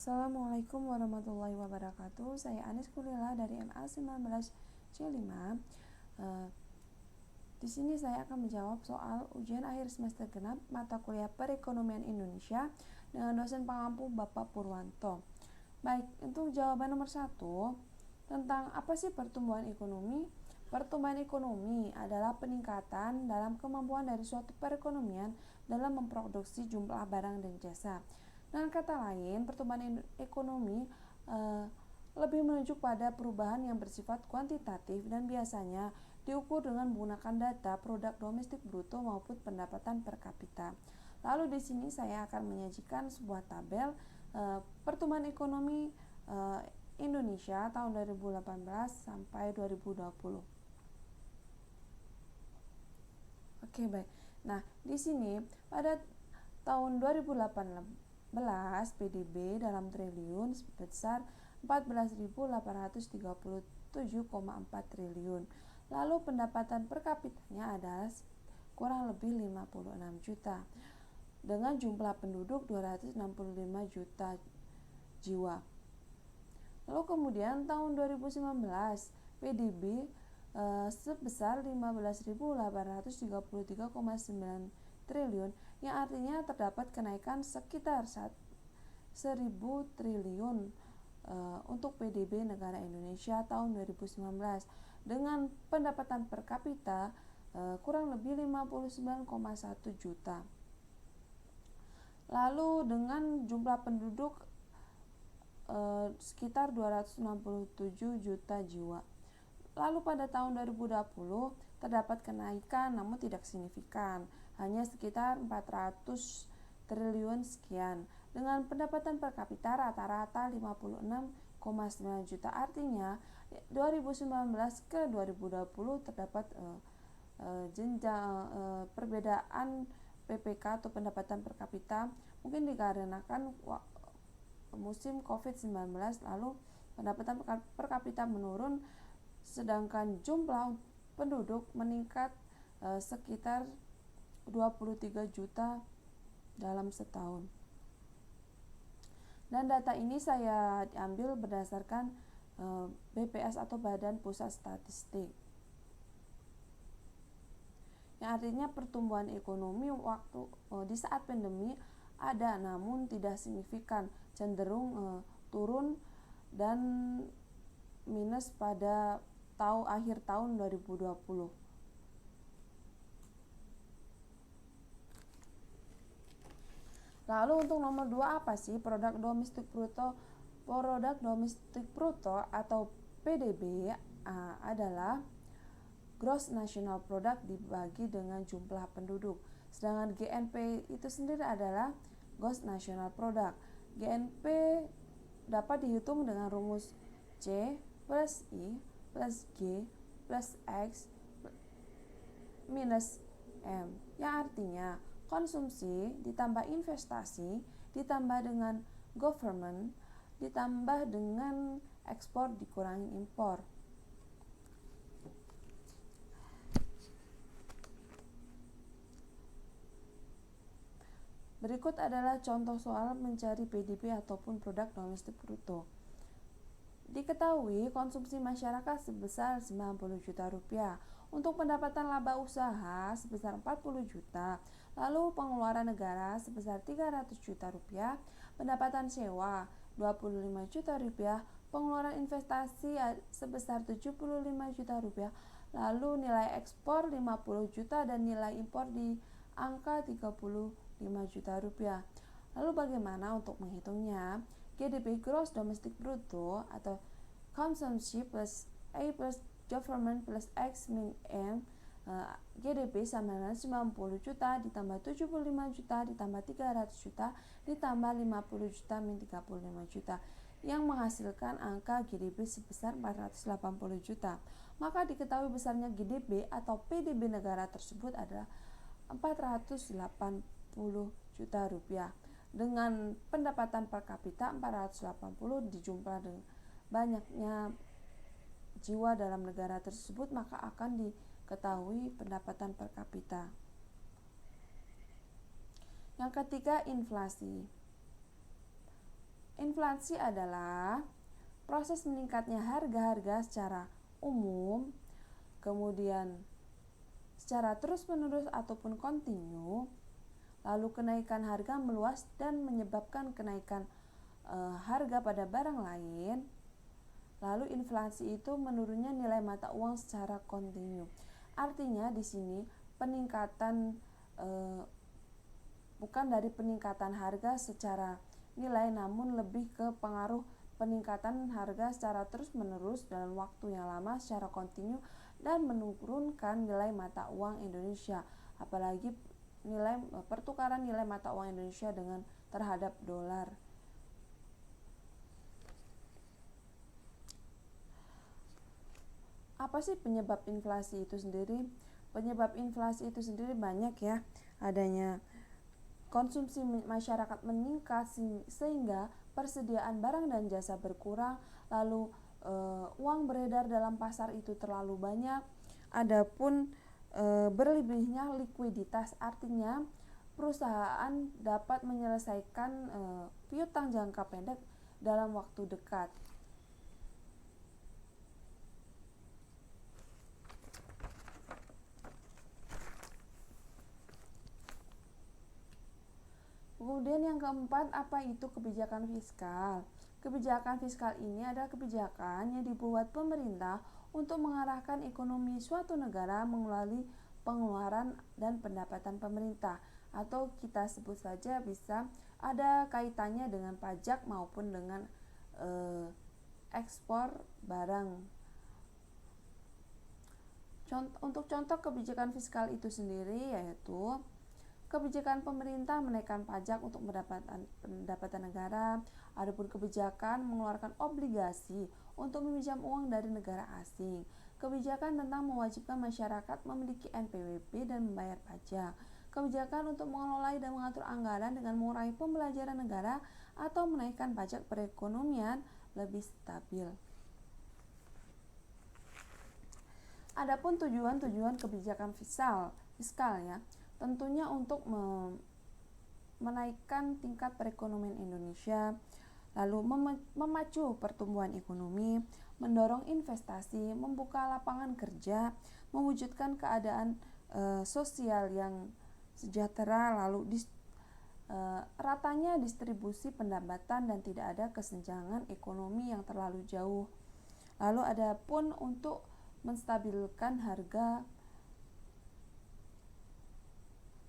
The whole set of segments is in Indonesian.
Assalamualaikum warahmatullahi wabarakatuh. Saya Anis Kulila dari MA 19C5. Di sini saya akan menjawab soal ujian akhir semester genap mata kuliah Perekonomian Indonesia dengan dosen pengampu Bapak Purwanto. Baik, untuk jawaban nomor 1 tentang apa sih pertumbuhan ekonomi? Pertumbuhan ekonomi adalah peningkatan dalam kemampuan dari suatu perekonomian dalam memproduksi jumlah barang dan jasa. Dengan kata lain, pertumbuhan ekonomi lebih menunjuk pada perubahan yang bersifat kuantitatif dan biasanya diukur dengan menggunakan data produk domestik bruto maupun pendapatan per kapita. Lalu di sini saya akan menyajikan sebuah tabel pertumbuhan ekonomi Indonesia tahun 2018 sampai 2020. Oke, baik. Nah, di sini pada tahun 2018 PDB dalam triliun sebesar 14.837,4 triliun. Lalu pendapatan per kapitanya adalah kurang lebih 56 juta dengan jumlah penduduk 265 juta jiwa. Lalu kemudian tahun 2019 PDB sebesar 15.833,9 triliun, yang artinya terdapat kenaikan sekitar 1.000 triliun untuk PDB negara Indonesia tahun 2019 dengan pendapatan per kapita kurang lebih 59,1 juta. Lalu dengan jumlah penduduk sekitar 267 juta jiwa. Lalu pada tahun 2020 terdapat kenaikan namun tidak signifikan, hanya sekitar 400 triliun sekian dengan pendapatan per kapita rata-rata 56,9 juta. Artinya 2019 ke 2020 terdapat jenjang perbedaan PPK atau pendapatan per kapita, mungkin dikarenakan musim COVID-19 lalu pendapatan per kapita menurun sedangkan jumlah penduduk meningkat sekitar 23 juta dalam setahun. Dan data ini saya ambil berdasarkan BPS atau Badan Pusat Statistik. Yang artinya pertumbuhan ekonomi waktu di saat pandemi ada namun tidak signifikan, cenderung turun dan minus pada akhir tahun 2020. Lalu untuk nomor 2 apa sih produk domestik bruto? Produk domestik bruto atau PDB adalah Gross National Product dibagi dengan jumlah penduduk. Sedangkan GNP itu sendiri adalah Gross National Product. GNP dapat dihitung dengan rumus C plus I plus G plus X minus M, yang artinya konsumsi ditambah investasi ditambah dengan government ditambah dengan ekspor dikurangi impor. Berikut adalah contoh soal mencari PDB ataupun produk domestik bruto. Diketahui konsumsi masyarakat sebesar 90 juta rupiah, untuk pendapatan laba usaha sebesar 40 juta, lalu pengeluaran negara sebesar 300 juta rupiah, pendapatan sewa 25 juta rupiah, pengeluaran investasi sebesar 75 juta rupiah, lalu nilai ekspor 50 juta dan nilai impor di angka 35 juta rupiah. Lalu bagaimana untuk menghitungnya? GDP Gross Domestic Bruto atau konsumsi plus A plus government plus X min M, GDP sama dengan 90 juta ditambah 75 juta ditambah 300 juta ditambah 50 juta min 35 juta yang menghasilkan angka GDP sebesar 480 juta. Maka diketahui besarnya GDP atau PDB negara tersebut adalah 480 juta rupiah. Dengan pendapatan per kapita 480 dijumlah dengan banyaknya jiwa dalam negara tersebut, maka akan diketahui pendapatan per kapita. Yang ketiga, inflasi. Inflasi adalah proses meningkatnya harga-harga secara umum, kemudian secara terus-menerus ataupun kontinu, lalu kenaikan harga meluas dan menyebabkan kenaikan harga pada barang lain. Lalu inflasi itu menurunnya nilai mata uang secara kontinu. Artinya di sini peningkatan bukan dari peningkatan harga secara nilai, namun lebih ke pengaruh peningkatan harga secara terus-menerus dalam waktu yang lama secara kontinu dan menurunkan nilai mata uang Indonesia, apalagi pertukaran nilai mata uang Indonesia dengan terhadap dolar. Apa sih penyebab inflasi itu sendiri? Penyebab inflasi itu sendiri banyak ya. Adanya konsumsi masyarakat meningkat sehingga persediaan barang dan jasa berkurang, lalu uang beredar dalam pasar itu terlalu banyak. Adapun berlebihnya likuiditas, artinya perusahaan dapat menyelesaikan piutang jangka pendek dalam waktu dekat. Kemudian yang keempat, apa itu kebijakan fiskal? Kebijakan fiskal ini adalah kebijakan yang dibuat pemerintah untuk mengarahkan ekonomi suatu negara melalui pengeluaran dan pendapatan pemerintah, atau kita sebut saja bisa ada kaitannya dengan pajak maupun dengan ekspor barang. Untuk contoh kebijakan fiskal itu sendiri yaitu kebijakan pemerintah menaikkan pajak untuk pendapatan negara. Adapun kebijakan mengeluarkan obligasi untuk meminjam uang dari negara asing. Kebijakan tentang mewajibkan masyarakat memiliki NPWP dan membayar pajak. Kebijakan untuk mengelola dan mengatur anggaran dengan mengurangi pembelajaran negara atau menaikkan pajak perekonomian lebih stabil. Adapun tujuan kebijakan fiskal ya, tentunya untuk menaikkan tingkat perekonomian Indonesia, lalu memacu pertumbuhan ekonomi, mendorong investasi, membuka lapangan kerja, mewujudkan keadaan sosial yang sejahtera, lalu ratanya distribusi pendapatan dan tidak ada kesenjangan ekonomi yang terlalu jauh. Lalu ada pun untuk menstabilkan harga.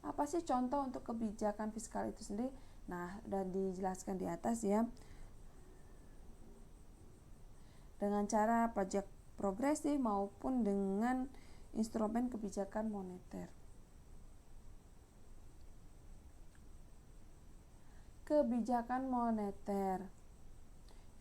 Apa sih contoh untuk kebijakan fiskal itu sendiri? Nah, sudah dijelaskan di atas ya. Dengan cara pajak progresif maupun dengan instrumen kebijakan moneter. Kebijakan moneter.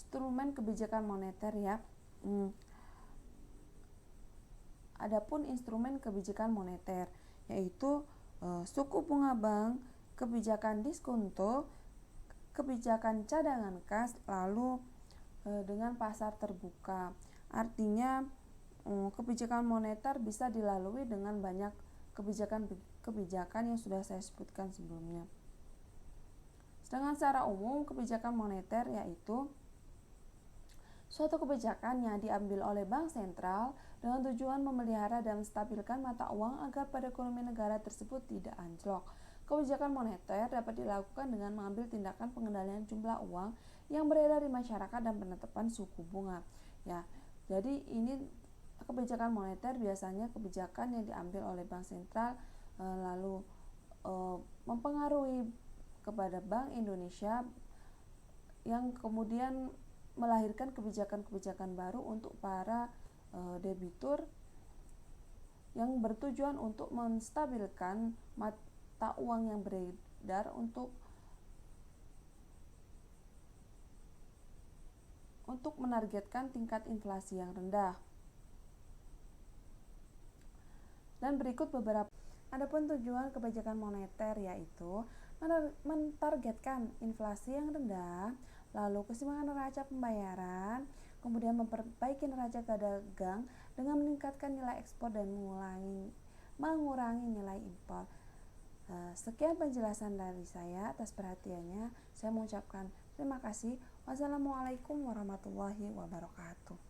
Instrumen kebijakan moneter ya. Adapun instrumen kebijakan moneter yaitu suku bunga bank, kebijakan diskonto, kebijakan cadangan kas, lalu dengan pasar terbuka. Artinya kebijakan moneter bisa dilalui dengan banyak kebijakan yang sudah saya sebutkan sebelumnya. Sedangkan secara umum kebijakan moneter yaitu suatu kebijakan yang diambil oleh bank sentral dengan tujuan memelihara dan menstabilkan mata uang agar perekonomian negara tersebut tidak anjlok. Kebijakan moneter dapat dilakukan dengan mengambil tindakan pengendalian jumlah uang yang beredar di masyarakat dan penetapan suku bunga. Ya, jadi ini kebijakan moneter biasanya kebijakan yang diambil oleh bank sentral lalu mempengaruhi kepada Bank Indonesia yang kemudian melahirkan kebijakan-kebijakan baru untuk para debitur yang bertujuan untuk menstabilkan mata uang yang beredar untuk menargetkan tingkat inflasi yang rendah. Dan berikut beberapa. Adapun tujuan kebijakan moneter yaitu mentargetkan inflasi yang rendah, lalu keseimbangan neraca pembayaran, kemudian memperbaiki neraca dagang dengan meningkatkan nilai ekspor dan mengurangi nilai impor. Sekian penjelasan dari saya. Atas perhatiannya, saya mengucapkan Terima kasih. Wassalamualaikum warahmatullahi wabarakatuh.